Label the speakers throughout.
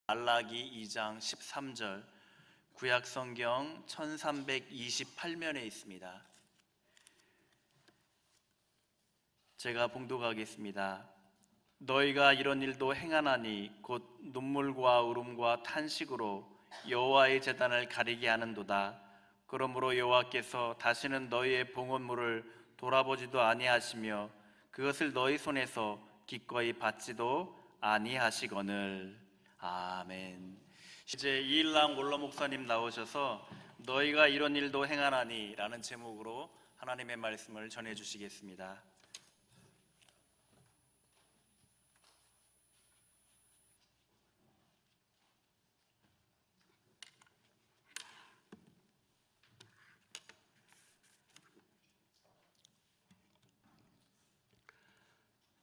Speaker 1: 말라기 2장 13절, 구약성경 1328면에 있습니다. 제가 봉독하겠습니다. 너희가 이런 일도 행하나니 곧 눈물과 울음과 탄식으로 여호와의 제단을 가리게 하는도다. 그러므로 여호와께서 다시는 너희의 봉헌물을 돌아보지도 아니하시며 그것을 너희 손에서 기꺼이 받지도 아니하시거늘. 아멘. 이제 이일랑 원로 목사님 나오셔서 너희가 이런 일도 행하나니 라는 제목으로 하나님의 말씀을 전해 주시겠습니다.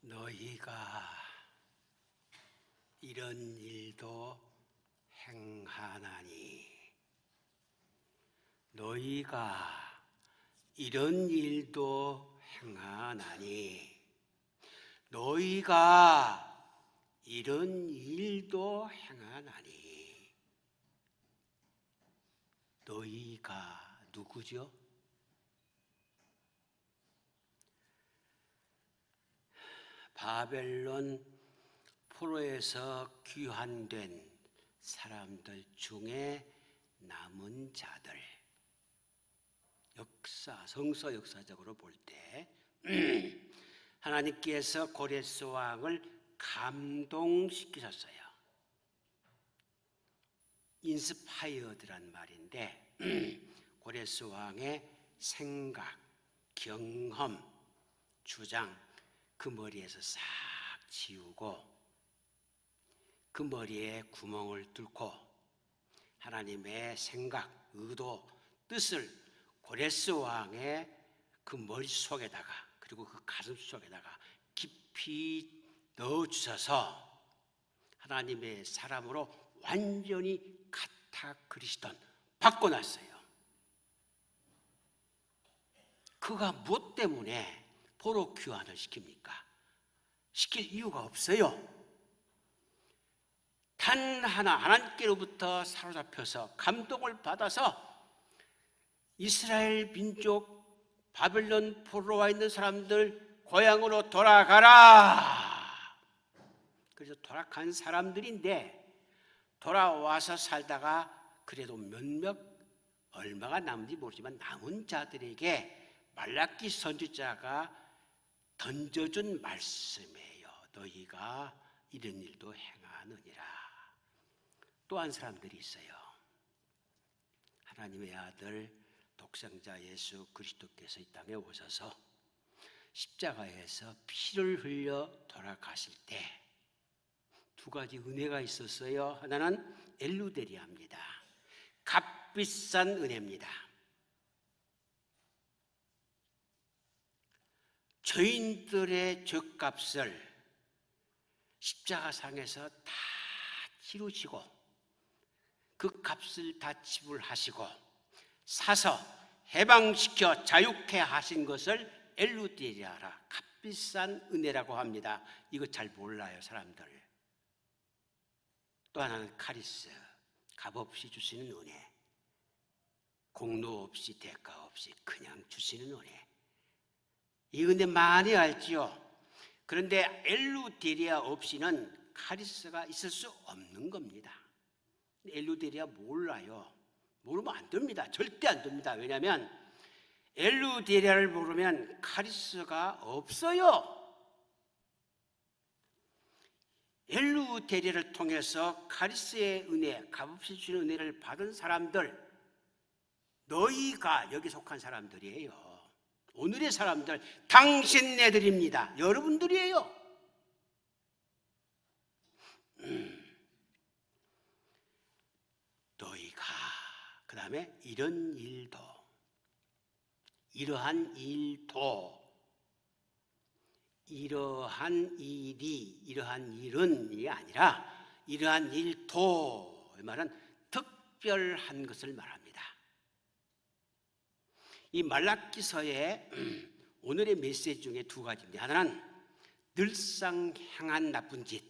Speaker 2: 너희가 이런 일도 행하나니, 너희가 이런 일도 행하나니, 너희가 이런 일도 행하나니. 너희가 누구죠? 바벨론 포로에서 귀환된 사람들 중에 남은 자들, 성서 역사적으로 볼 때 하나님께서 고레스 왕을 감동시키셨어요. 인스파이어드란 말인데 고레스 왕의 생각, 경험, 주장, 그 머리에서 싹 지우고 그 머리에 구멍을 뚫고 하나님의 생각, 의도, 뜻을 고레스 왕의 그 머릿속에다가, 그리고 그 가슴속에다가 깊이 넣어주셔서 하나님의 사람으로 완전히 갖다 그리시던, 바꿔놨어요. 그가 무엇 때문에 포로 귀환을 시킵니까? 시킬 이유가 없어요. 단 하나, 하나님께로부터 사로잡혀서 감동을 받아서 이스라엘 민족, 바벨론 포로로 와 있는 사람들 고향으로 돌아가라. 그래서 돌아간 사람들인데 돌아와서 살다가 그래도 몇몇, 얼마가 남은지 모르지만 남은 자들에게 말라기 선지자가 던져준 말씀이에요. 너희가 이런 일도 행하느니라. 또 한 사람들이 있어요. 하나님의 아들 독생자 예수 그리스도께서 이 땅에 오셔서 십자가에서 피를 흘려 돌아가실 때 두 가지 은혜가 있었어요. 하나는 엘루데리아입니다. 값비싼 은혜입니다. 죄인들의 죄값을 십자가상에서 다 치르시고 그 값을 다 지불하시고 사서 해방시켜 자유케 하신 것을 엘루데리아라, 값비싼 은혜라고 합니다. 이거 잘 몰라요, 사람들. 또 하나는 카리스, 값없이 주시는 은혜, 공로 없이 대가 없이 그냥 주시는 은혜. 이 은혜 많이 알지요. 그런데 엘루데리아 없이는 카리스가 있을 수 없는 겁니다. 엘루데리아 몰라요. 모르면 안 됩니다. 절대 안 됩니다. 왜냐하면 엘루데리아를 모르면 카리스가 없어요. 엘루데리아를 통해서 카리스의 은혜, 값없이 주는 은혜를 받은 사람들, 너희가 여기 속한 사람들이에요. 오늘의 사람들, 당신네들입니다. 여러분들이에요. 너희가, 그 다음에 이런 일도, 이러한 일도, 이러한 일이, 이러한 일은이 아니라 이러한 일도, 이 말은 특별한 것을 말합니다. 이 말라기서의 오늘의 메시지 중에 두 가지입니다. 하나는 늘상 행한 나쁜 짓,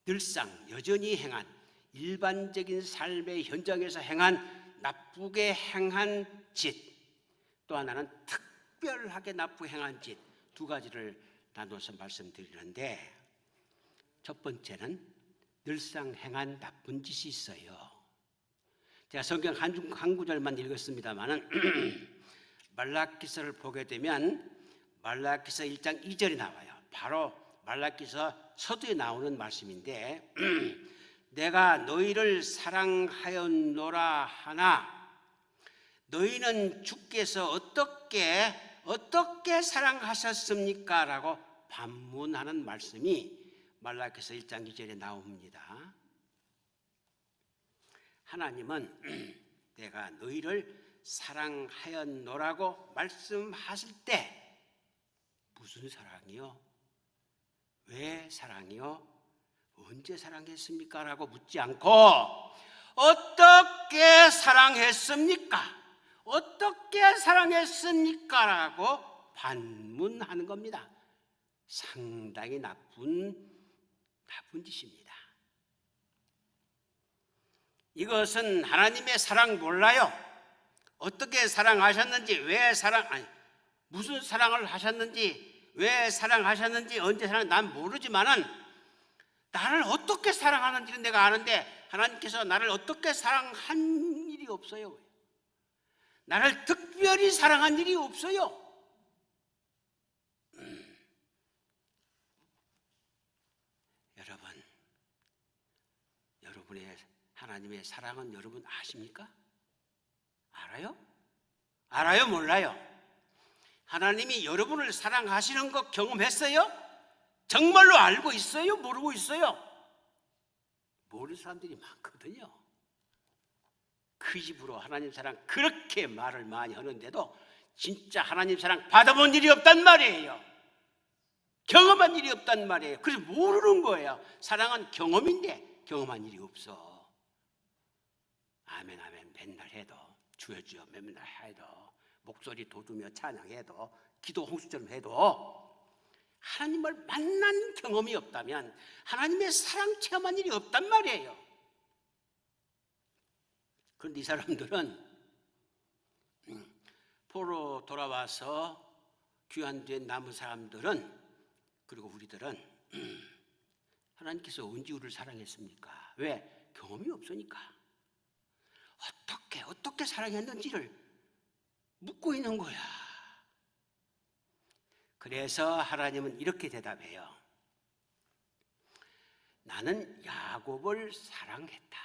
Speaker 2: 늘상 여전히 행한 일반적인 삶의 현장에서 행한 나쁘게 행한 짓, 또 하나는 특별하게 나쁘게 행한 짓, 두 가지를 나눠서 말씀드리는데, 첫 번째는 늘상 행한 나쁜 짓이 있어요. 제가 성경 한 구절만 읽었습니다마는 말라기서를 보게 되면 말라기서 1장 2절이 나와요. 바로 말라기서 서두에 나오는 말씀인데 내가 너희를 사랑하였노라 하나 너희는 주께서 어떻게 사랑하셨습니까? 라고 반문하는 말씀이 말라기서 1장 2절에 나옵니다. 하나님은 내가 너희를 사랑하였노라고 말씀하실 때 무슨 사랑이요? 왜 사랑이요? 언제 사랑했습니까? 라고 묻지 않고 어떻게 사랑했습니까? 어떻게 사랑했습니까? 라고 반문하는 겁니다. 상당히 나쁜 짓입니다. 이것은 하나님의 사랑 몰라요. 어떻게 사랑하셨는지, 무슨 사랑을 하셨는지, 왜 사랑하셨는지, 언제 난 모르지만은 나를 어떻게 사랑하는지는 내가 아는데 하나님께서 나를 어떻게 사랑한 일이 없어요. 나를 특별히 사랑한 일이 없어요. 여러분의 하나님의 사랑은 여러분 아십니까? 알아요? 알아요? 몰라요? 하나님이 여러분을 사랑하시는 거 경험했어요? 정말로 알고 있어요? 모르고 있어요? 모르는 사람들이 많거든요. 그 입으로 하나님 사랑 그렇게 말을 많이 하는데도 진짜 하나님 사랑 받아본 일이 없단 말이에요. 경험한 일이 없단 말이에요. 그래서 모르는 거예요. 사랑은 경험인데 경험한 일이 없어. 아멘 아멘 맨날 해도 주여 주여 맨날 해도 목소리 돋우며 찬양해도 기도 홍수처럼 해도 하나님을 만난 경험이 없다면 하나님의 사랑 체험한 일이 없단 말이에요. 그런데 이 사람들은 포로 돌아와서 귀환된 남은 사람들은 그리고 우리들은 하나님께서 언제 우리를 사랑했습니까? 왜? 경험이 없으니까. 어떻게 사랑했는지를 묻고 있는 거야. 그래서 하나님은 이렇게 대답해요. 나는 야곱을 사랑했다.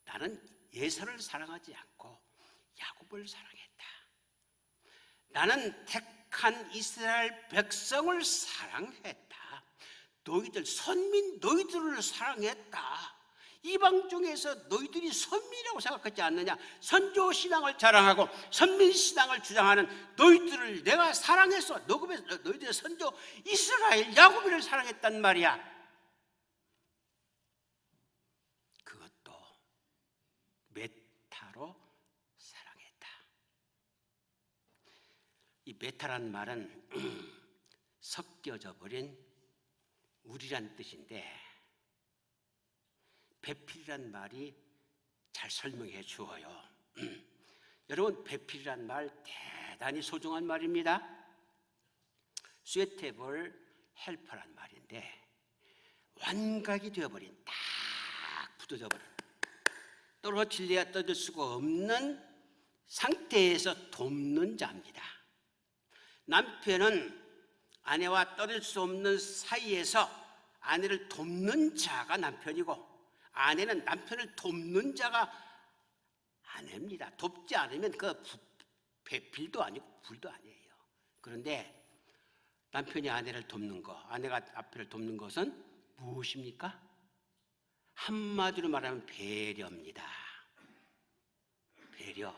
Speaker 2: 나는 예서를 사랑하지 않고 야곱을 사랑했다. 나는 택한 이스라엘 백성을 사랑했다. 너희들 선민 너희들을 사랑했다. 이방 중에서 너희들이 선민이라고 생각하지 않느냐? 선조신앙을 자랑하고 선민신앙을 주장하는 너희들을 내가 사랑했어. 너희들의 선조 이스라엘 야곱을 사랑했단 말이야. 그것도 메타로 사랑했다. 이 메타란 말은 섞여져 버린 우리란 뜻인데 배필이란 말이 잘 설명해 주어요. 여러분 배필이란 말 대단히 소중한 말입니다. suitable helper란 말인데 완각이 되어버린 딱 붙어져 버린 떨어질래야 떨어질 수가 없는 상태에서 돕는 자입니다. 남편은 아내와 떨어질 수 없는 사이에서 아내를 돕는 자가 남편이고 아내는 남편을 돕는 자가 아내입니다. 돕지 않으면 그 배필도 아니고 불도 아니에요. 그런데 남편이 아내를 돕는 것, 아내가 남편을 돕는 것은 무엇입니까? 한마디로 말하면 배려입니다. 배려.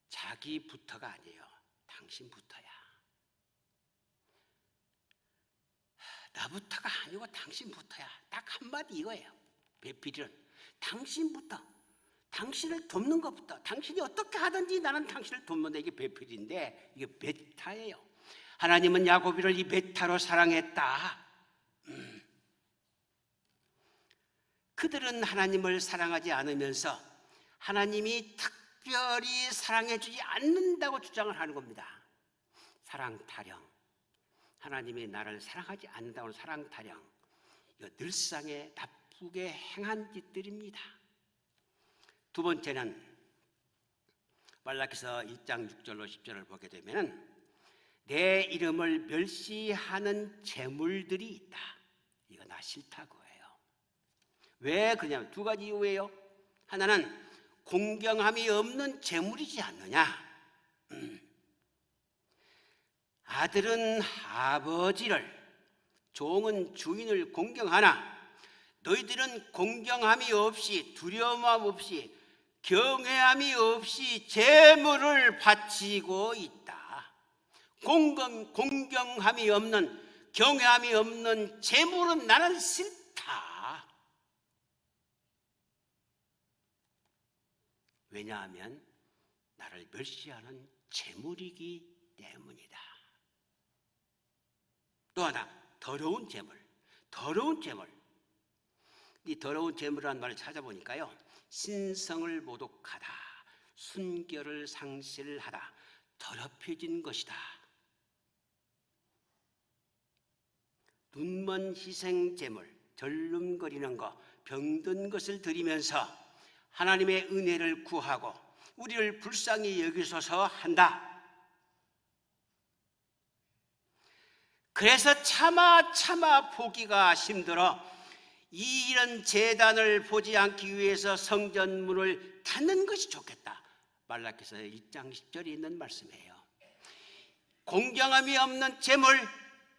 Speaker 2: 자기부터가 아니에요. 당신부터야. 나부터가 아니고 당신부터야. 딱 한마디 이거예요. 배필은 당신부터, 당신을 돕는 것부터, 당신이 어떻게 하든지 나는 당신을 돕는다. 이게 배필인데 이게 메타예요. 하나님은 야곱이를 이 메타로 사랑했다. 그들은 하나님을 사랑하지 않으면서 하나님이 특별히 사랑해 주지 않는다고 주장을 하는 겁니다. 사랑 타령. 하나님이 나를 사랑하지 않는다고 하는 사랑 타령. 이거 늘상에 나쁘게 행한 짓들입니다. 두 번째는 말라기서 1장 6절로 10절을 보게 되면 내 이름을 멸시하는 재물들이 있다. 이거 나 싫다고 해요. 왜 그러냐면 두 가지 이유예요. 하나는 공경함이 없는 재물이지 않느냐. 아들은 아버지를, 종은 주인을 공경하나 너희들은 공경함이 없이, 두려움 없이, 경외함이 없이 재물을 바치고 있다. 공경함이 없는, 경외함이 없는 재물은 나는 싫다. 왜냐하면 나를 멸시하는 재물이기 때문이다. 또 하나, 더러운 재물. 더러운 재물. 이 더러운 재물이라는 말을 찾아보니까요, 신성을 모독하다, 순결을 상실하다, 더럽혀진 것이다. 눈먼 희생 재물, 절름거리는 것, 병든 것을 드리면서 하나님의 은혜를 구하고 우리를 불쌍히 여기소서 한다. 그래서 차마 보기가 힘들어 이런 제단을 보지 않기 위해서 성전문을 닫는 것이 좋겠다. 말라기서 1장 10절에 있는 말씀이에요. 공경함이 없는 재물,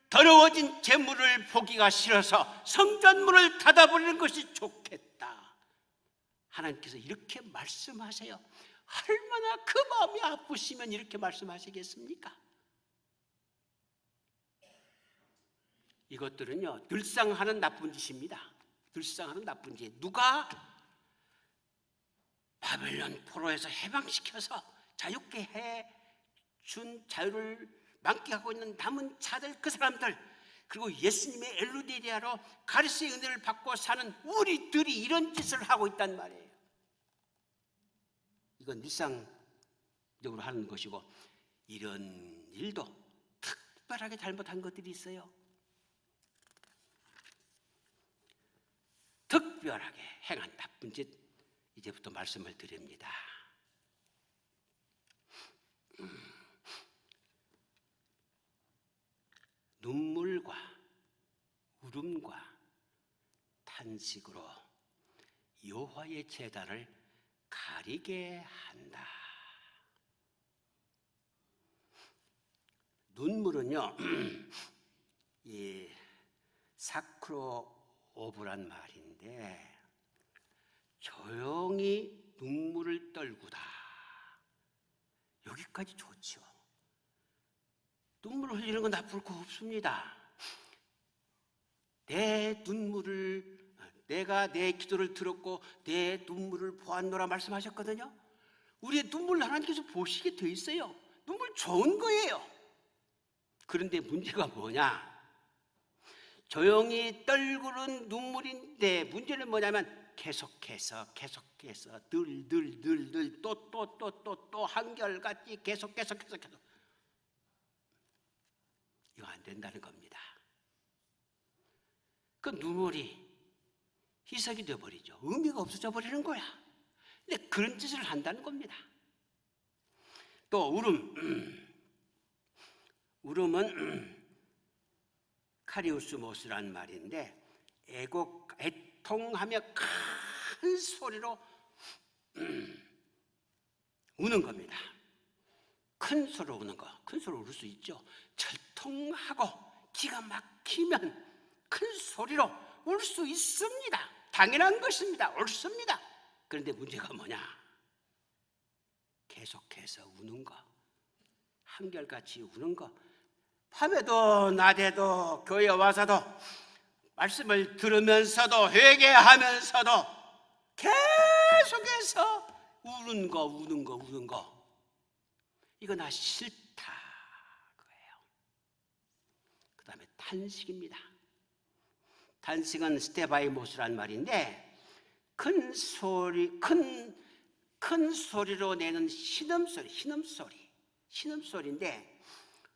Speaker 2: 더러워진 재물을 보기가 싫어서 성전문을 닫아버리는 것이 좋겠다. 하나님께서 이렇게 말씀하세요. 얼마나 그 마음이 아프시면 이렇게 말씀하시겠습니까? 이것들은요, 늘상 하는 나쁜 짓입니다. 늘상 하는 나쁜 짓. 누가 바벨론 포로에서 해방시켜서 자유케 해준 자유를 만끽하고 있는 남은 자들, 그 사람들, 그리고 예수님의 엘루데리아로 가르치의 은혜를 받고 사는 우리들이 이런 짓을 하고 있단 말이에요. 이건 일상적으로 하는 것이고, 이런 일도 특별하게 잘못한 것들이 있어요. 특별하게 행한 나쁜 짓, 이제부터 말씀을 드립니다. 눈물과 울음과 탄식으로 여호와의 제단을 가리게 한다. 눈물은요, 이 사크로오브란 말인데, 조용히 눈물을 떨구다. 여기까지 좋죠. 눈물을 흘리는 건 나쁠 거 없습니다. 내 눈물을, 내가 내 기도를 들었고 내 눈물을 보았노라 말씀하셨거든요. 우리의 눈물 하나님께서 보시게 돼 있어요. 눈물 좋은 거예요. 그런데 문제가 뭐냐? 조용히 떨구는 눈물인데 문제는 뭐냐면 계속해서 늘 또 한결같이 계속 이거 안 된다는 겁니다. 그 눈물이 희석이 되어버리죠. 의미가 없어져 버리는 거야. 근데 그런 짓을 한다는 겁니다. 또 울음은 카리우스모스란 말인데, 애통하며 큰 소리로 우는 겁니다. 큰 소리로 우는 거, 큰 소리로 울 수 있죠. 절통하고 기가 막히면 큰 소리로 울 수 있습니다. 당연한 것입니다. 옳습니다. 그런데 문제가 뭐냐? 계속해서 우는 거, 한결같이 우는 거, 밤에도 낮에도 교회 와서도 말씀을 들으면서도 회개하면서도 계속해서 우는 거, 이거 나 싫다 그거예요. 그 다음에 탄식입니다. 탄식은 스테바이모스란 말인데, 큰 소리로 내는 신음소리인데,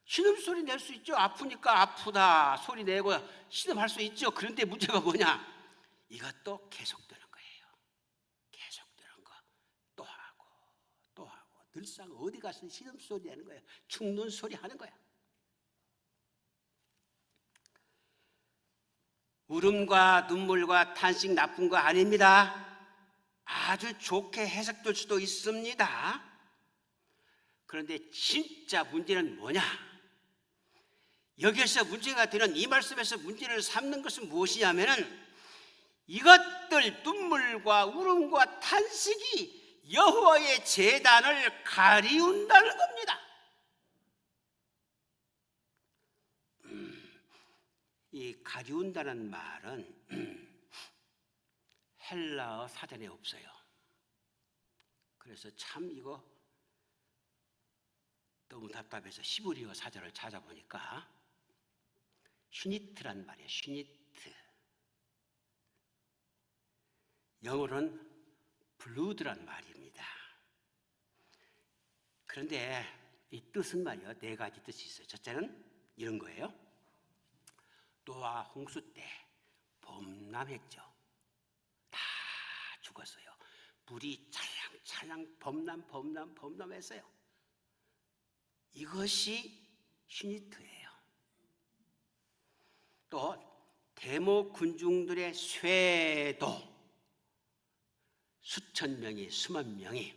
Speaker 2: 신음소리 낼 수 있죠. 아프니까 아프다 소리 내고 신음할 수 있죠. 그런데 문제가 뭐냐? 이것도 계속되는 거예요. 계속되는 거. 또 하고 또 하고 늘상 어디 가서 신음소리 내는 거예요. 죽는 소리 하는 거야. 울음과 눈물과 탄식 나쁜 거 아닙니다. 아주 좋게 해석될 수도 있습니다. 그런데 진짜 문제는 뭐냐? 여기에서 문제가 되는 이 말씀에서 문제를 삼는 것은 무엇이냐면은, 이것들 눈물과 울음과 탄식이 여호와의 제단을 가리운다는 겁니다. 이 가리운다는 말은 헬라어 사전에 없어요. 그래서 참 이거 너무 답답해서 히브리어 사전을 찾아보니까 슈니트란 말이에요. 슈니트. 영어로는 블루드란 말입니다. 그런데 이 뜻은 말이요, 네 가지 뜻이 있어요. 첫째는 이런 거예요. 노아 홍수 때 범람했죠. 다 죽었어요. 물이 찰랑찰랑 범람했어요. 이것이 슈니트예요. 또 데모 군중들의 쇄도, 수천 명이 수만 명이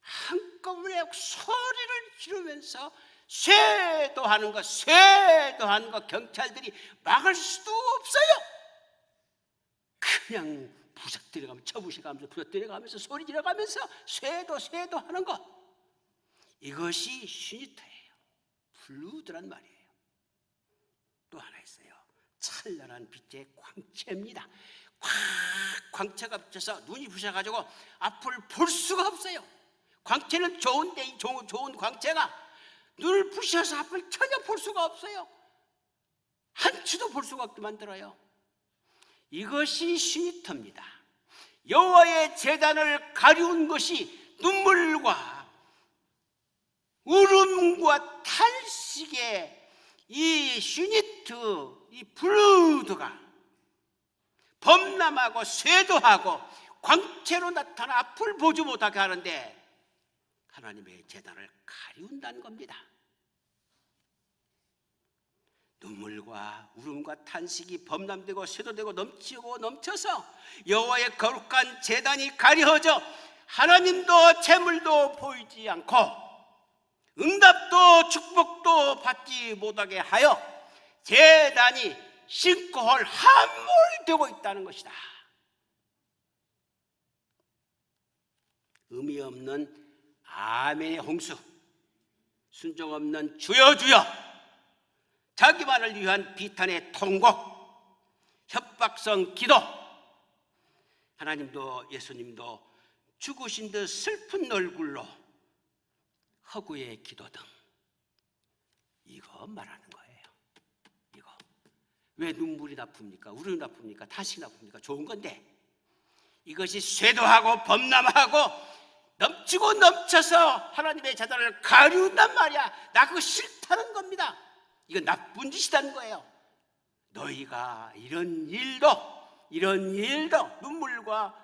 Speaker 2: 한꺼번에 소리를 지르면서 쇄도하는 거 경찰들이 막을 수도 없어요. 그냥 부서뜨려가면서 소리 지르면서 쇄도하는 거, 이것이 슈니트예요. 블루드란 말이에요. 또 하나 있어요. 찬란한 빛의 광채입니다. 광채가 비쳐서 눈이 부셔가지고 앞을 볼 수가 없어요. 광채는 좋은데 이 좋은 광채가 눈을 부셔서 앞을 전혀 볼 수가 없어요. 한치도 볼 수가 없게 만들어요. 이것이 슈니트입니다. 여호와의 제단을 가리운 것이 눈물과 울음과 탄식의 이 슈니트, 이 블루드가 범람하고 쇄도하고 광채로 나타나 앞을 보지 못하게 하는데 하나님의 제단을 가리운다는 겁니다. 눈물과 울음과 탄식이 범람되고 쇄도되고 넘쳐서 여호와의 거룩한 제단이 가려져 하나님도 재물도 보이지 않고 응답도 축복도 받지 못하게 하여 제단이 신고할 함몰되고 있다는 것이다. 의미 없는 아멘의 홍수, 순종 없는 주여 주여, 자기만을 위한 비탄의 통곡, 협박성 기도, 하나님도 예수님도 죽으신 듯 슬픈 얼굴로 허구의 기도 등, 이거 말하는 거예요. 이거 왜 눈물이 나쁩니까? 울음이 나쁩니까? 탄식이 나쁩니까? 좋은 건데 이것이 쇄도하고 범람하고 넘치고 넘쳐서 하나님의 제단을 가리운단 말이야. 나 그거 싫다는 겁니다. 이건 나쁜 짓이라는 거예요. 너희가 이런 일도 눈물과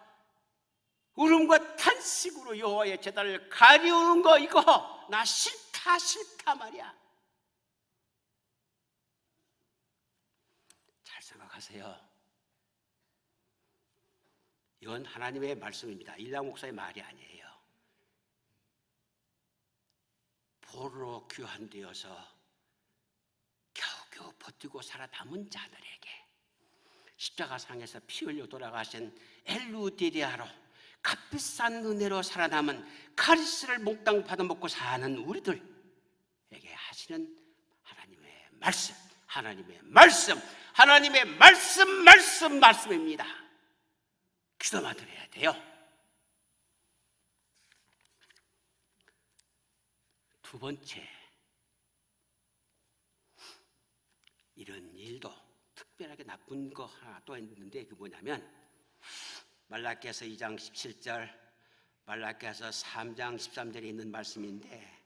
Speaker 2: 울음과 탄식으로 여호와의 제단을 가리우는 거, 이거 나 싫다 말이야. 잘 생각하세요. 이건 하나님의 말씀입니다. 일랑 목사의 말이 아니에요. 포로로 귀환되어서 겨우겨우 버티고 살아남은 자들에게 십자가상에서 피 흘려 돌아가신 엘루디리아로 값비싼 은혜로 살아남은 카리스를 몽땅 받아먹고 사는 우리들에게 하시는 하나님의 말씀입니다. 기도만 드려야 돼요. 두 번째, 이런 일도 특별하게 나쁜 거 하나 또 있는데, 그게 뭐냐면 말라기서 2장 17절, 말라기서 3장 13절에 있는 말씀인데,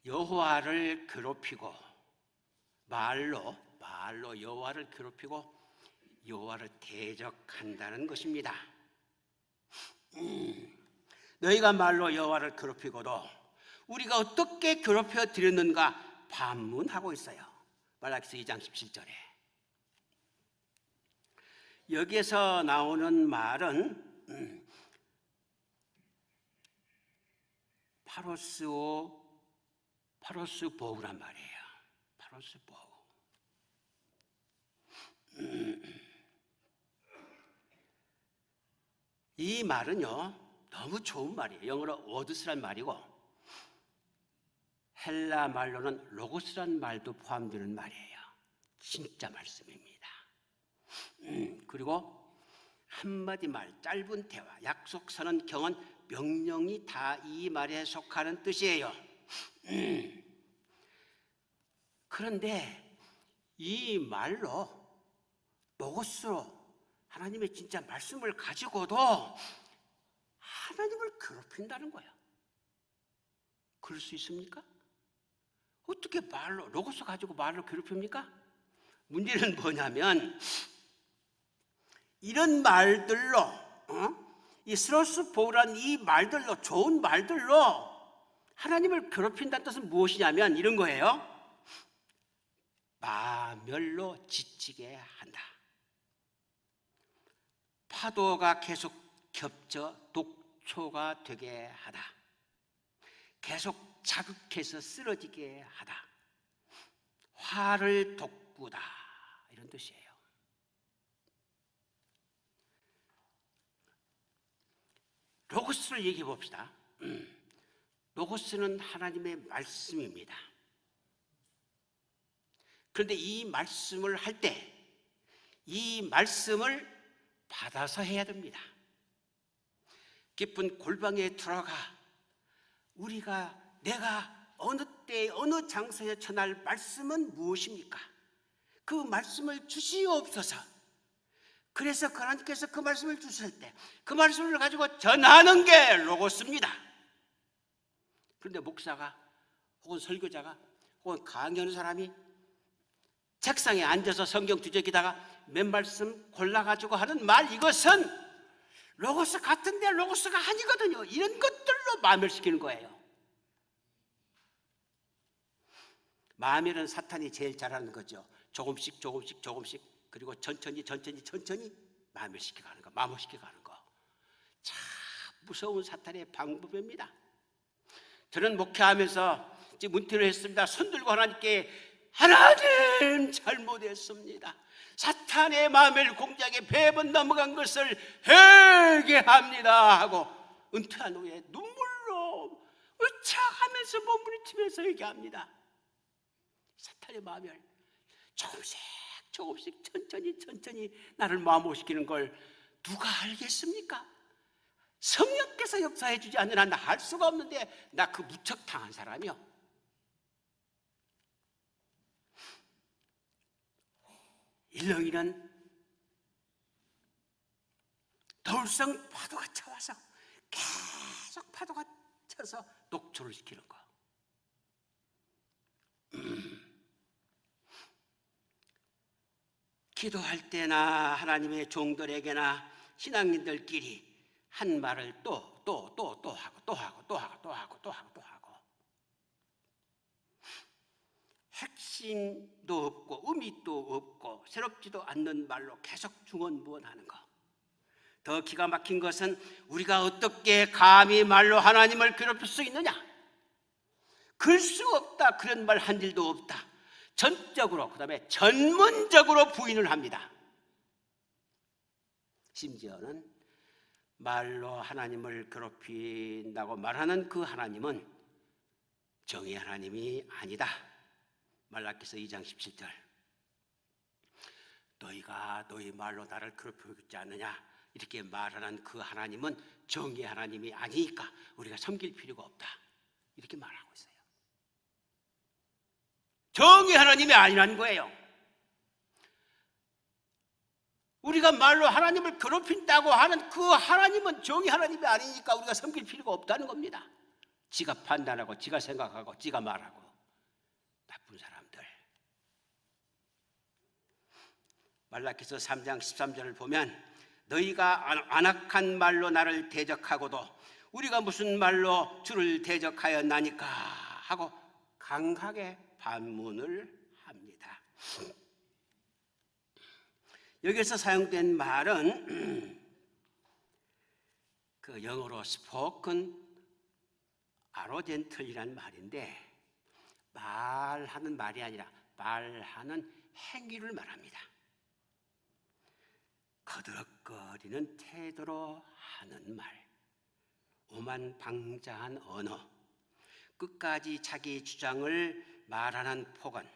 Speaker 2: 여호와를 괴롭히고 말로 여호와를 괴롭히고 여호와를 대적한다는 것입니다. 너희가 말로 여호와를 괴롭히고도 우리가 어떻게 괴롭혀 드렸는가 반문하고 있어요. 말라기서 2장 17절에. 여기에서 나오는 말은 파로스보우란 말이에요. 파로스보우. 이 말은요 너무 좋은 말이에요. 영어로 워드스란 말이고 헬라 말로는 로고스란 말도 포함되는 말이에요. 진짜 말씀입니다. 그리고 한마디 말, 짧은 대화, 약속, 선언, 경언, 명령이 다 이 말에 속하는 뜻이에요. 그런데 이 말로 로고스로 하나님의 진짜 말씀을 가지고도 하나님을 괴롭힌다는 거예요. 그럴 수 있습니까? 어떻게 말로 로고스 가지고 말로 괴롭힙니까? 문제는 뭐냐면 이런 말들로 이 스로스보우란 이 말들로 좋은 말들로 하나님을 괴롭힌다는 뜻은 무엇이냐면 이런 거예요. 마멸로 지치게 한다. 파도가 계속 겹쳐 독초가 되게 하다. 계속 자극해서 쓰러지게 하다. 화를 돋구다. 이런 뜻이에요. 로고스를 얘기해 봅시다. 로고스는 하나님의 말씀입니다. 그런데 이 말씀을 할 때 이 말씀을 받아서 해야 됩니다. 깊은 골방에 들어가 내가 어느 때 어느 장소에 전할 말씀은 무엇입니까? 그 말씀을 주시옵소서. 그래서 하나님께서 그 말씀을 주실 때 그 말씀을 가지고 전하는 게 로고스입니다. 그런데 목사가 혹은 설교자가 혹은 강의하는 사람이 책상에 앉아서 성경 뒤적이다가 몇 말씀 골라가지고 하는 말, 이것은 로고스 같은데 로고스가 아니거든요. 이런 것들로 마멸시키는 거예요. 마멸은 사탄이 제일 잘하는 거죠. 조금씩 그리고 천천히 마멸시키고 가는 거, 마모시키고 가는 거. 참 무서운 사탄의 방법입니다. 저는 목회하면서 지금 문태를 했습니다. 손들고 하나님께 하나님 잘못했습니다. 사탄의 마음을 공작에 배번 넘어간 것을 회개합니다 하고 은퇴한 후에 눈물로 으차하면서 몸부림치면서 얘기합니다. 사탄의 마음을 조금씩 천천히 나를 마모시키는 걸 누가 알겠습니까? 성령께서 역사해 주지 않는 한 나 할 수가 없는데 나 그 무척 당한 사람이요. 일렁이는 돌성 파도가 쳐와서 계속 파도가 쳐서 녹초를 시키는 거. 기도할 때나 하나님의 종들에게나 신앙인들끼리 한 말을 또 하고 핵심도 없고 의미도 없고 새롭지도 않는 말로 계속 중언부언하는 거. 더 기가 막힌 것은 우리가 어떻게 감히 말로 하나님을 괴롭힐 수 있느냐? 그럴 수 없다. 그런 말 한 일도 없다. 전적으로, 그 다음에 전문적으로 부인을 합니다. 심지어는 말로 하나님을 괴롭힌다고 말하는 그 하나님은 정의 하나님이 아니다. 말라기서 2장 17절. 너희가 너희 말로 나를 괴롭히고 있지 않느냐, 이렇게 말하는 그 하나님은 정의 하나님이 아니니까 우리가 섬길 필요가 없다, 이렇게 말하고 있어요. 정의 하나님이 아니라는 거예요. 우리가 말로 하나님을 괴롭힌다고 하는 그 하나님은 정의 하나님이 아니니까 우리가 섬길 필요가 없다는 겁니다. 지가 판단하고 지가 생각하고 지가 말하고 나쁜 사람들. 말라기서 3장 13절을 보면 너희가 안악한 말로 나를 대적하고도 우리가 무슨 말로 주를 대적하였나니까 하고 강하게 반문을 합니다. 여기서 사용된 말은 그 영어로 spoken arrogant이라는 말인데 말하는 말이 아니라 말하는 행위를 말합니다. 거드럭거리는 태도로 하는 말, 오만방자한 언어, 끝까지 자기 주장을 말하는 폭언,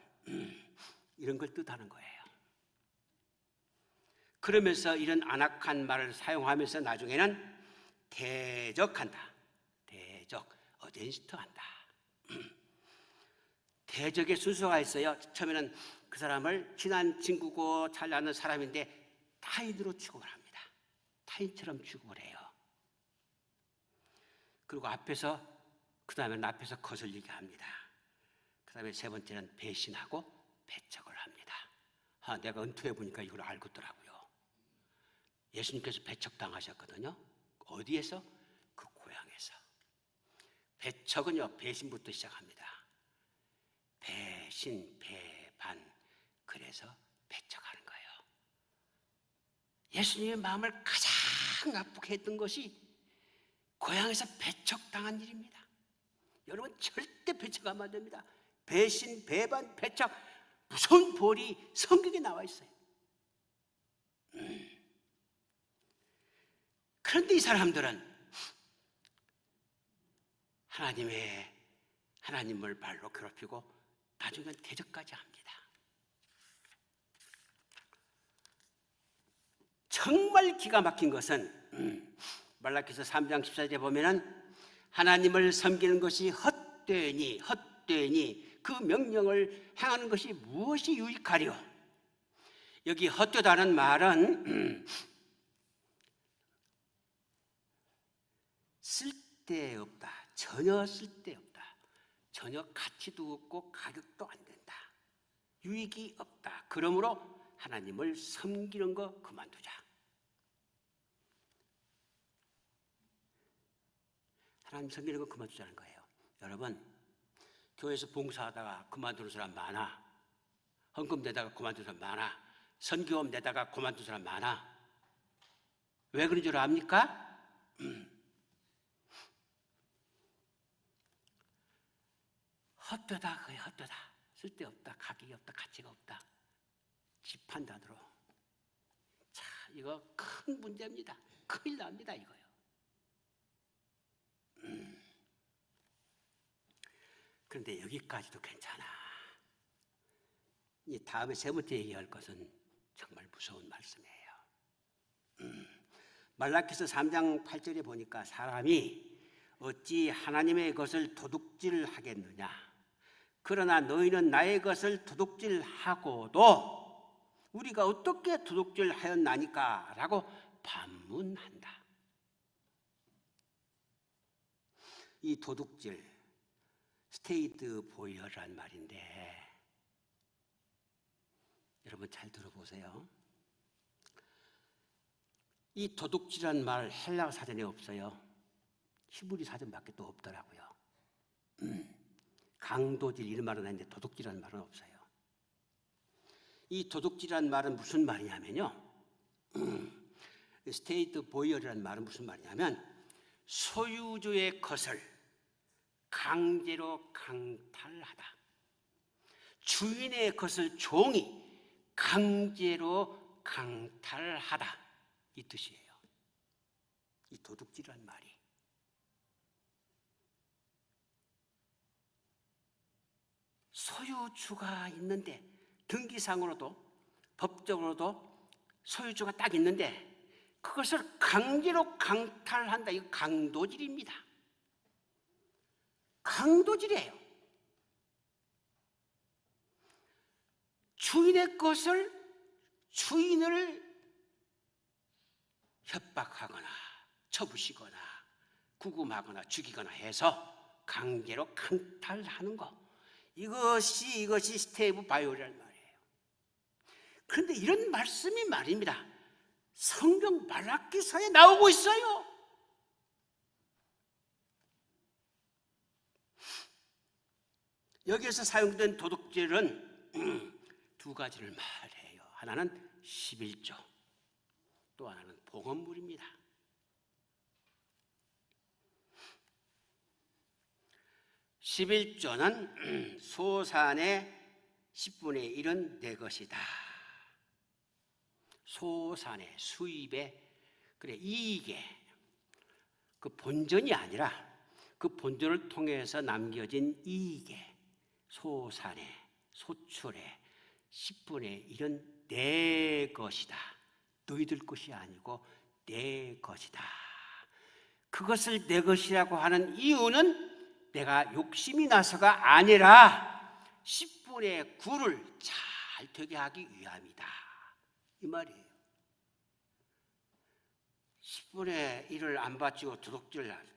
Speaker 2: 이런 걸 뜻하는 거예요. 그러면서 이런 안악한 말을 사용하면서 나중에는 대적한다. 대적, 어젠스트한다. 대적의 순서가 있어요. 처음에는 그 사람을 친한 친구고 잘 아는 사람인데 타인으로 취급을 합니다. 타인처럼 취급을 해요. 그리고 그 다음에는 앞에서 거슬리게 합니다. 그 다음에 세 번째는 배신하고 배척을 합니다. 내가 은퇴해 보니까 이걸 알고 있더라고요. 예수님께서 배척당하셨거든요. 어디에서? 그 고향에서. 배척은요, 배신부터 시작합니다. 배신, 배반, 그래서 배척하는 거예요. 예수님의 마음을 가장 아프게 했던 것이 고향에서 배척당한 일입니다. 여러분 절대 배척하면 안 됩니다. 배신, 배반, 배척, 무서운 벌이 성경에 나와 있어요. 그런데 이 사람들은 하나님을 발로 괴롭히고 나중엔 대적까지 합니다. 정말 기가 막힌 것은 말라기서 3장 14절에 보면은 하나님을 섬기는 것이 헛되니 그 명령을 행하는 것이 무엇이 유익하리요? 여기 헛되다는 말은 쓸데없다, 전혀 쓸데없다, 전혀 가치도 없고 가격도 안 된다, 유익이 없다. 그러므로 하나님을 섬기는 거 그만두자. 하나님 섬기는 거 그만두자는 거예요. 여러분, 교회에서 봉사하다가 그만두는 사람 많아. 헌금 내다가 그만두는 사람 많아. 선교업 내다가 그만두는 사람 많아. 왜 그런 줄 압니까? 헛되다, 그게 헛되다. 쓸데없다, 가격이 없다, 가치가 없다. 지 판단으로. 자, 이거 큰 문제입니다. 큰일 납니다, 이거요. 그런데 여기까지도 괜찮아. 이 다음에 세 번째 얘기할 것은 정말 무서운 말씀이에요. 말라기서 3장 8절에 보니까 사람이 어찌 하나님의 것을 도둑질하겠느냐. 그러나 너희는 나의 것을 도둑질하고도 우리가 어떻게 도둑질하였나니까 라고 반문한다. 이 도둑질, 스테이트 보이어라는 말인데 여러분 잘 들어보세요. 이 도둑질이라는 말 헬라어 사전에 없어요. 히브리 사전밖에 또 없더라고요. 강도질 이런 말은 있는데 도둑질이라는 말은 없어요. 이 도둑질이라는 말은 무슨 말이냐면요. 스테이트 보이어라는 말은 무슨 말이냐면 소유주의 것을 강제로 강탈하다. 주인의 것을 종이 강제로 강탈하다. 이 뜻이에요. 이 도둑질이라는 말이. 소유주가 있는데 등기상으로도 법적으로도 소유주가 딱 있는데 그것을 강제로 강탈한다. 이거 강도질입니다. 강도질이에요. 주인의 것을 주인을 협박하거나 쳐부시거나 구금하거나 죽이거나 해서 강제로 강탈하는 거, 이것이 스테이브 바이올이라는 말이에요. 그런데 이런 말씀이 말입니다, 성경 말라기서에 나오고 있어요. 여기에서 사용된 도둑질은 두 가지를 말해요. 하나는 11조, 또 하나는 봉헌물입니다. 11조는 소산의 10분의 1은 내 것이다. 소산의 수입에, 그래, 이익에, 그 본전이 아니라 그 본전을 통해서 남겨진 이익에, 소산의, 소출의 10분의 1은 내 것이다. 너희들 것이 아니고 내 것이다. 그것을 내 것이라고 하는 이유는 내가 욕심이 나서가 아니라 10분의 9를 잘 되게 하기 위함이다, 이 말이에요. 10분의 1을 안 바치고 도둑질을,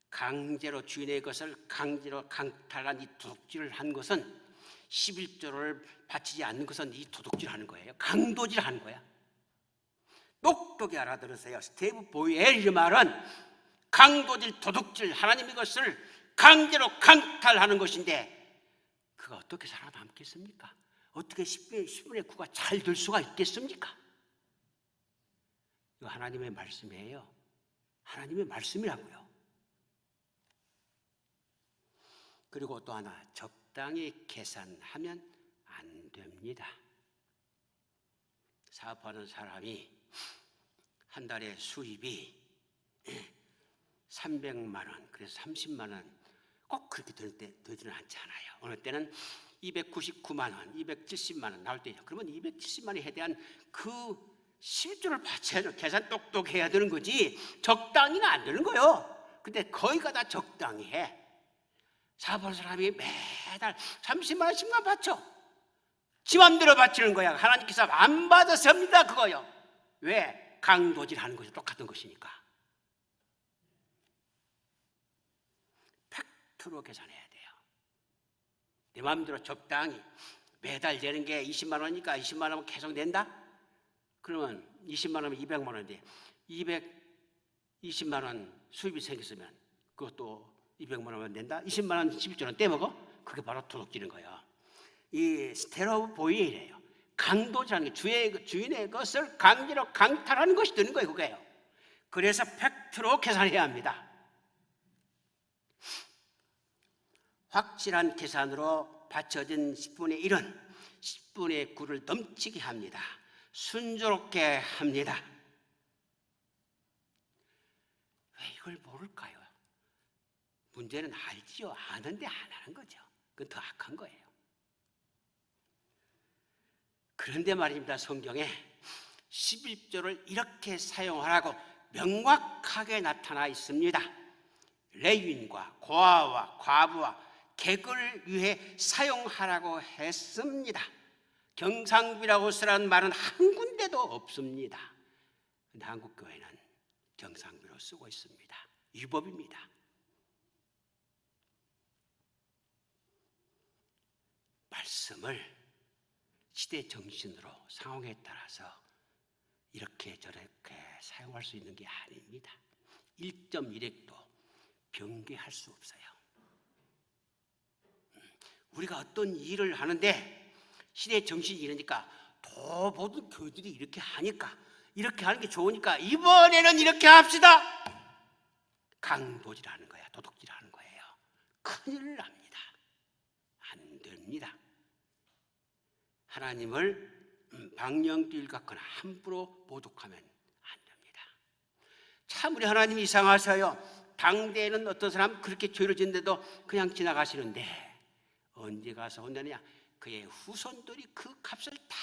Speaker 2: 강제로 주인의 것을 강제로 강탈한 이 도둑질을 한 것은, 11조를 바치지 않는 것은 이 도둑질하는 거예요. 강도질하는 거야. 똑똑히 알아들으세요. 스테이브 보이엘의 말은 강도질, 도둑질, 하나님의 것을 강제로 강탈하는 것인데, 그가 어떻게 살아남겠습니까? 어떻게 10분의 9가 잘 될 수가 있겠습니까? 이거 하나님의 말씀이에요. 하나님의 말씀이라고요. 그리고 또 하나, 적당히 계산하면 안 됩니다. 사업하는 사람이 한 달에 수입이 300만 원, 그래서 30만 원 꼭 그렇게 되지는 않잖아요. 어느 때는 299만 원, 270만 원 나올 때요. 그러면 270만 원에 대한 그 11조를 바쳐야, 계산 똑똑해야 되는 거지 적당히는 안 되는 거예요. 근데 거의가 다 적당히 해. 사업하는 사람이 매달 30만 원씩만 바쳐. 지 맘대로 바치는 거야. 하나님께서 안 받아서 합니다, 그거요. 왜? 강도질 하는 것이 똑같은 것이니까. 팩트로 계산해야 돼요. 내 마음대로 적당히 매달 내는 게 20만 원이니까 20만 원은 계속 낸다? 그러면 20만 원이면 200만 원인데 220만 원 수입이 생겼으면 그것도 200만 원만 낸다? 20만 원 11조는 떼먹어? 그게 바로 도둑질인 거예요. 이 스테이브 보이엘이에요. 강도질하는 게 주인의 것을 강제로 강탈하는 것이 되는 거예요, 그거예요. 그래서 팩트로 계산해야 합니다. 확실한 계산으로 바쳐진 10분의 1은 10분의 9를 넘치게 합니다. 순조롭게 합니다. 왜 이걸 모를까요? 문제는 알지요. 아는데 안 하는 거죠. 그건 더 악한 거예요. 그런데 말입니다, 성경에 11조를 이렇게 사용하라고 명확하게 나타나 있습니다. 레위인과 고아와 과부와 객을 위해 사용하라고 했습니다. 경상비라고 쓰라는 말은 한 군데도 없습니다. 그런데 한국 교회는 경상비로 쓰고 있습니다. 위법입니다. 말씀을 시대 정신으로 상황에 따라서 이렇게 저렇게 사용할 수 있는 게 아닙니다. 1.1핵도 변개할 수 없어요. 우리가 어떤 일을 하는데 시대 정신이 이러니까 더 모든 교회들이 이렇게 하니까, 이렇게 하는 게 좋으니까 이번에는 이렇게 합시다. 강도질하는 거야, 도둑질하는 거예요. 큰일 납니다. 안 됩니다. 하나님을 방영길 같거나 함부로 모독하면 안 됩니다. 참 우리 하나님 이상하셔요. 당대에는 어떤 사람 그렇게 죄를 짓는데도 그냥 지나가시는데 언제 가서 혼내느냐? 그의 후손들이 그 값을 다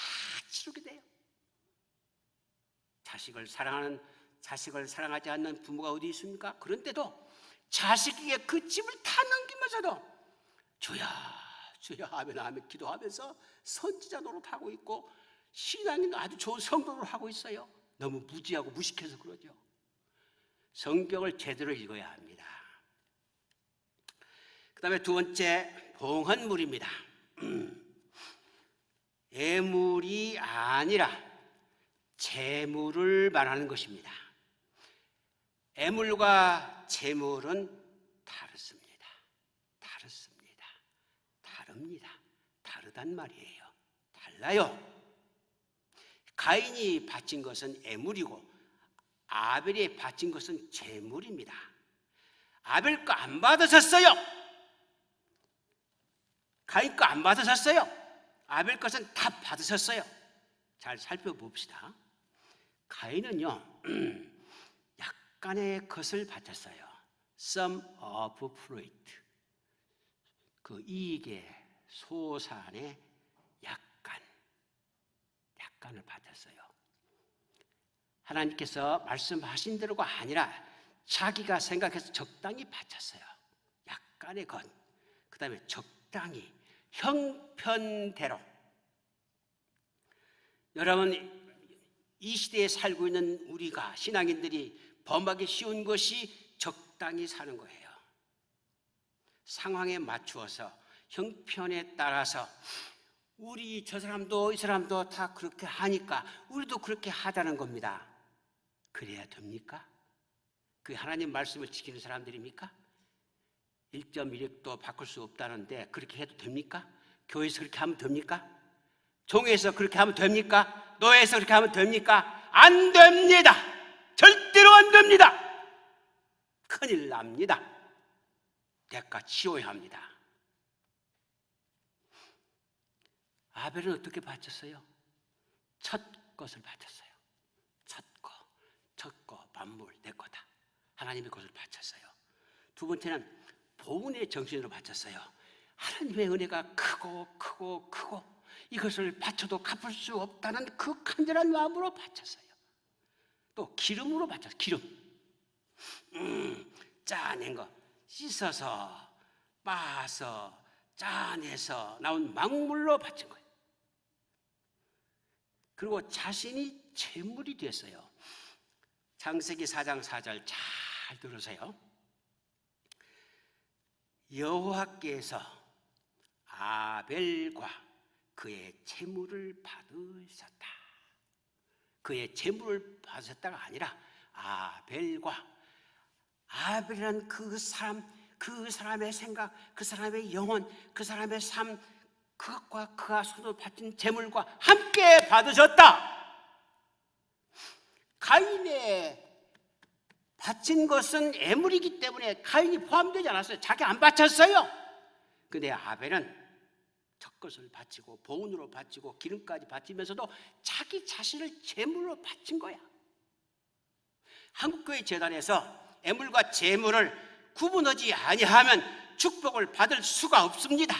Speaker 2: 치르게 돼요. 자식을 사랑하지 않는 부모가 어디 있습니까? 그런데도 자식에게 그 집을 다 넘기면서도 주야 주여 하며 기도하면서 선지자 노릇하고 있고 신앙이 아주 좋은 성도를 하고 있어요. 너무 무지하고 무식해서 그러죠. 성경을 제대로 읽어야 합니다. 그 다음에 두 번째, 봉헌물입니다. 애물이 아니라 재물을 말하는 것입니다. 애물과 재물은 다릅니다. 다르단 말이에요. 달라요. 가인이 바친 것은 애물이고 아벨이 바친 것은 재물입니다. 아벨 거 안 받으셨어요. 가인 거 안 받으셨어요. 아벨 것은 다 받으셨어요. 잘 살펴봅시다. 가인은요, 약간의 것을 바쳤어요. Some of fruit. 그 이익의 소산의 약간을 받았어요. 하나님께서 말씀하신 대로가 아니라 자기가 생각해서 적당히 바쳤어요. 약간의 것. 그 다음에 적당히, 형편대로. 여러분, 이 시대에 살고 있는 우리가, 신앙인들이 범하기 쉬운 것이 적당히 사는 거예요. 상황에 맞추어서, 형편에 따라서 우리 저 사람도 이 사람도 다 그렇게 하니까 우리도 그렇게 하자는 겁니다. 그래야 됩니까? 그게 하나님 말씀을 지키는 사람들입니까? 1.1획도 바꿀 수 없다는데 그렇게 해도 됩니까? 교회에서 그렇게 하면 됩니까? 종에서 그렇게 하면 됩니까? 노예에서 그렇게 하면 됩니까? 안 됩니다. 절대로 안 됩니다. 큰일 납니다. 대가 치워야 합니다. 아벨은 어떻게 바쳤어요? 첫 것을 바쳤어요. 첫 거, 만물 내 거다. 하나님의 것을 바쳤어요. 두 번째는 보은의 정신으로 바쳤어요. 하나님의 은혜가 크고 이것을 바쳐도 갚을 수 없다는 그 간절한 마음으로 바쳤어요. 또 기름으로 바쳤어요. 기름. 짜낸 거 씻어서 빻아서 짜내서 나온 망물로 바친 거예요. 그리고 자신이 제물이 됐어요. 창세기 4장 4절 잘 들으세요. 여호와께서 아벨과 그의 제물을 받으셨다. 그의 제물을 받으셨다가 아니라 아벨이란 그 사람의 생각, 그 사람의 영혼, 그 사람의 삶, 그것과 그가 손으로 바친 제물과 함께 받으셨다. 가인의 바친 것은 애물이기 때문에 가인이 포함되지 않았어요. 자기 안 바쳤어요. 근데 아벨은 첫 것을 바치고 보은으로 바치고 기름까지 바치면서도 자기 자신을 제물로 바친 거야. 한국교회 재단에서 애물과 제물을 구분하지 아니하면 축복을 받을 수가 없습니다.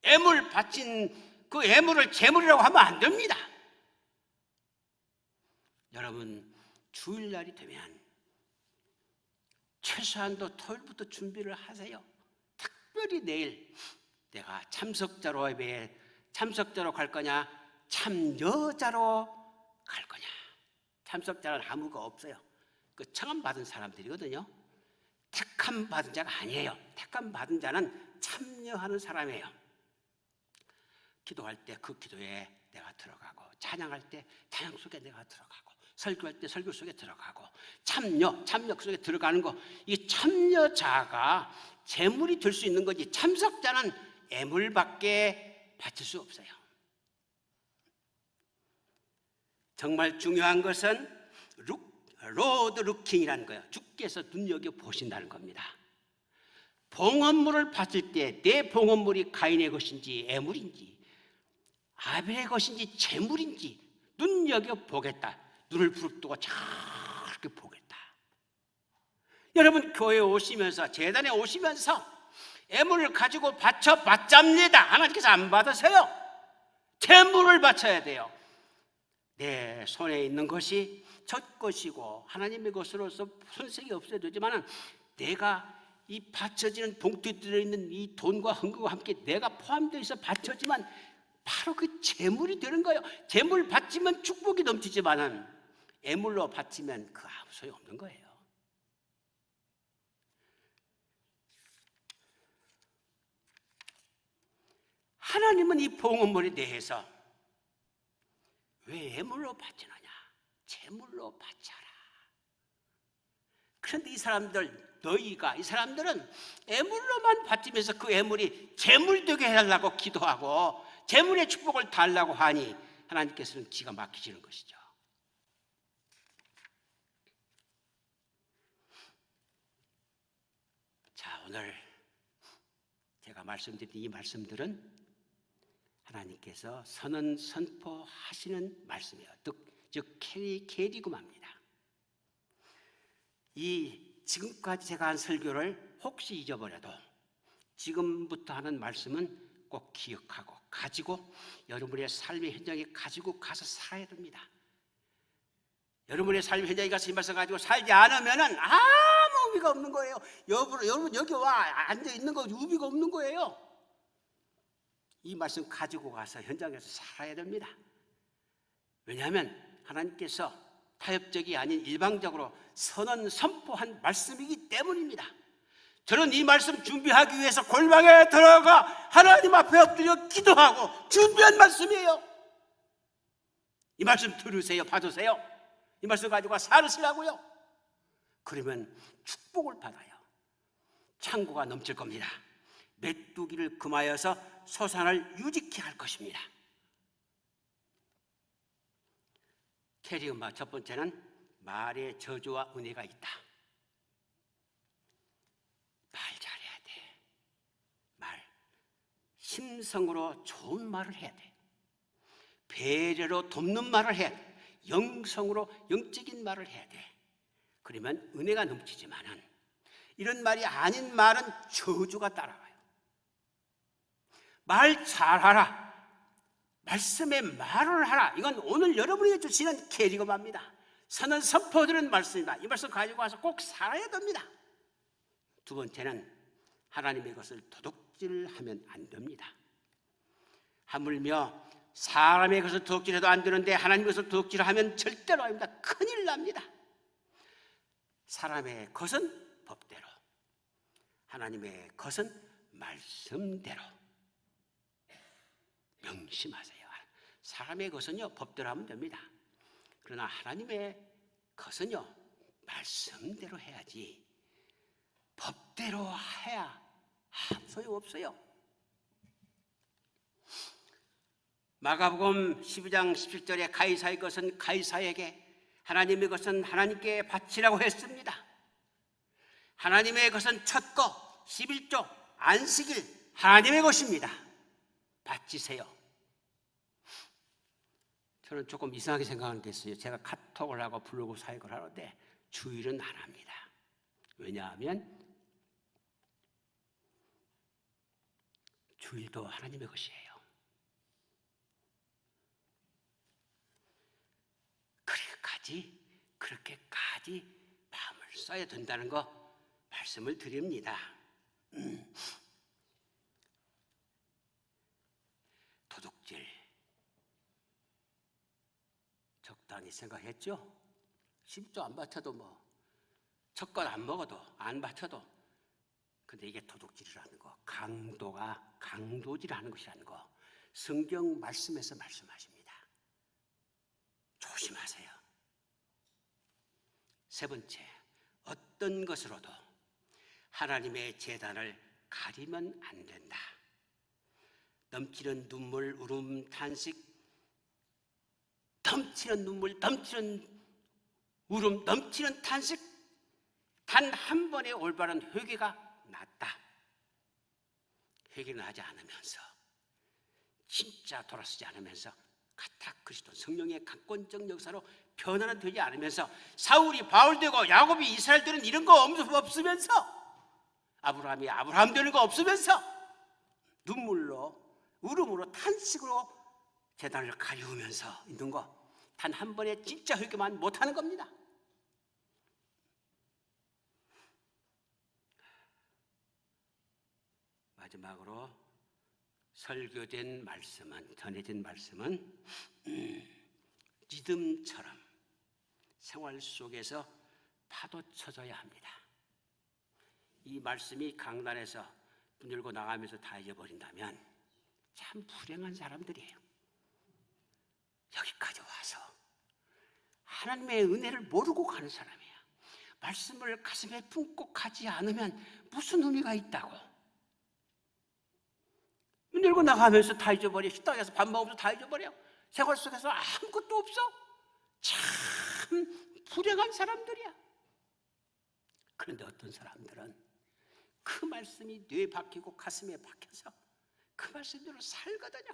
Speaker 2: 애물 바친 그 애물을 제물이라고 하면 안 됩니다. 여러분, 주일날이 되면 최소한도 토요일부터 준비를 하세요. 특별히 내일 내가 참석자로 예배에 참석자로 갈 거냐, 참여자로 갈 거냐. 참석자는 아무가 없어요. 그 청함 받은 사람들이거든요. 택함 받은 자가 아니에요. 택함 받은 자는 참여하는 사람이에요. 기도할 때 그 기도에 내가 들어가고, 찬양할 때 찬양 속에 내가 들어가고, 설교할 때 설교 속에 들어가고, 참여 속에 들어가는 거, 이 참여자가 제물이 될 수 있는 거지 참석자는 애물밖에 바칠 수 없어요. 정말 중요한 것은 로드 루킹이라는 거예요. 주께서 눈여겨보신다는 겁니다. 봉헌물을 바칠 때 내 봉헌물이 가인의 것인지 애물인지 아벨의 것인지 제물인지 눈여겨보겠다. 눈을 부릅뜨고 저렇게 보겠다. 여러분, 교회에 오시면서, 재단에 오시면서 애물을 가지고 바쳐봤잡니다. 하나님께서 안 받으세요. 제물을 바쳐야 돼요. 내 손에 있는 것이 첫 것이고 하나님의 것으로서 손색이 없어야 되지만 내가 이 바쳐지는 봉투에 들어있는 이 돈과 헌금과 함께 내가 포함되어 있어 바쳐지만 바로 그 제물이 되는 거예요. 제물 바치면 축복이 넘치지만은 애물로 바치면 그 아무 소용없는 거예요. 하나님은 이 봉헌물에 대해서 왜 애물로 바치느냐? 제물로 바쳐라. 그런데 이 사람들은 애물로만 바치면서 그 애물이 제물 되게 해달라고 기도하고 제물의 축복을 달라고 하니 하나님께서는 기가 막히시는 것이죠. 자, 오늘 제가 말씀드린 이 말씀들은 하나님께서 선언 선포하시는 말씀이에요. 즉 계리금합니다. 지금까지 제가 한 설교를 혹시 잊어버려도 지금부터 하는 말씀은 꼭 기억하고 가지고 여러분의 삶의 현장에 가지고 가서 살아야 됩니다. 여러분의 삶의 현장에 가서 이 말씀 가지고 살지 않으면 아무 의미가 없는 거예요. 여러분 여기 와 앉아 있는 거 의미가 없는 거예요. 이 말씀 가지고 가서 현장에서 살아야 됩니다. 왜냐하면 하나님께서 타협적이 아닌 일방적으로 선언 선포한 말씀이기 때문입니다. 저는 이 말씀 준비하기 위해서 골방에 들어가 하나님 앞에 엎드려 기도하고 준비한 말씀이에요. 이 말씀 들으세요. 받으세요. 이 말씀 가지고 살으시라고요. 그러면 축복을 받아요. 창고가 넘칠 겁니다. 메뚜기를 금하여서 소산을 유지케 할 것입니다. 계리금마 첫 번째는 말에 저주와 은혜가 있다. 말 잘해야 돼. 말 심성으로 좋은 말을 해야 돼. 배려로 돕는 말을 해야 돼. 영성으로 영적인 말을 해야 돼. 그러면 은혜가 넘치지만은 이런 말이 아닌 말은 저주가 따라와요. 말 잘하라. 말씀에 말을 하라. 이건 오늘 여러분에게 주시는 계리금합니다. 선언 선포드리는 말씀입니다. 이 말씀 가지고 와서 꼭 살아야 됩니다. 두 번째는 하나님의 것을 도둑질하면 안 됩니다. 하물며 사람의 것을 도둑질해도 안 되는데 하나님의 것을 도둑질하면 절대로 아닙니다. 큰일 납니다. 사람의 것은 법대로, 하나님의 것은 말씀대로. 명심하세요. 사람의 것은요 법대로 하면 됩니다. 그러나 하나님의 것은요 말씀대로 해야지 법대로 해야 아무 소용없어요. 마가복음 12장 17절에 가이사의 것은 가이사에게, 하나님의 것은 하나님께 바치라고 했습니다. 하나님의 것은 첫거 11조 안식일 하나님의 것입니다. 바치세요. 저는 조금 이상하게 생각하는 게 있어요. 제가 카톡을 하고 블로그 사역을 하는데 주일은 안 합니다. 왜냐하면 주일도 하나님의 것이에요. 그렇게까지 마음을 써야 된다는 거 말씀을 드립니다. 도둑질 적당히 생각했죠? 10조 안 바쳐도 뭐 첫건 안 먹어도 안 바쳐도, 근데 이게 도둑질이라는 거, 강도질하는 것이라는 거 성경 말씀에서 말씀하십니다. 조심하세요. 세 번째, 어떤 것으로도 하나님의 제단을 가리면 안 된다. 넘치는 눈물, 울음, 탄식, 넘치는 눈물, 넘치는 울음, 넘치는 탄식, 단 한 번의 올바른 회개가 낫다. 회개는 하지 않으면서, 진짜 돌아서지 않으면서, 가타 그리스도 성령의 강권적 역사로 변화는 되지 않으면서, 사울이 바울 되고 야곱이 이스라엘 되는 이런 거 없으면서, 아브라함이 아브라함 되는 거 없으면서 눈물로, 울음으로, 탄식으로 제단을 가리우면서 있는 거, 단 한 번의 진짜 회개만 못하는 겁니다. 마지막으로 설교된 말씀은, 전해진 말씀은 믿음처럼 생활 속에서 파도쳐져야 합니다. 이 말씀이 강단에서 문 열고 나가면서 다 잊어버린다면 참 불행한 사람들이에요. 여기까지 와서 하나님의 은혜를 모르고 가는 사람이에요. 말씀을 가슴에 품고 가지 않으면 무슨 의미가 있다고. 문 열고 나가면서 다 잊어버려. 식당에서 밥 먹으면서 다 잊어버려. 생활 속에서 아무것도 없어. 참 불행한 사람들이야. 그런데 어떤 사람들은 그 말씀이 뇌에 박히고 가슴에 박혀서 그 말씀대로 살거든요.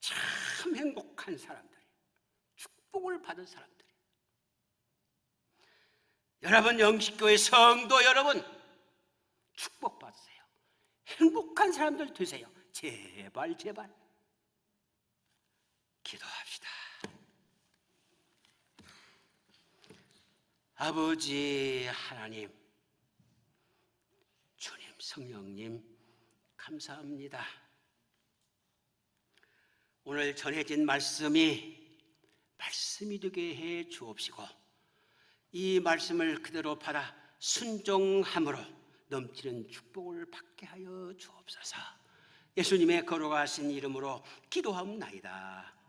Speaker 2: 참 행복한 사람들이에요. 축복을 받은 사람들이에요. 여러분, 영식교회 성도 여러분, 축복 받으세요. 행복한 사람들 되세요. 제발 제발. 기도합시다. 아버지 하나님, 주님, 성령님, 감사합니다. 오늘 전해진 말씀이 되게 해 주옵시고 이 말씀을 그대로 받아 순종함으로 넘치는 축복을 받게 하여 주옵소서. 예수님의 걸어가신 이름으로 기도하옵나이다.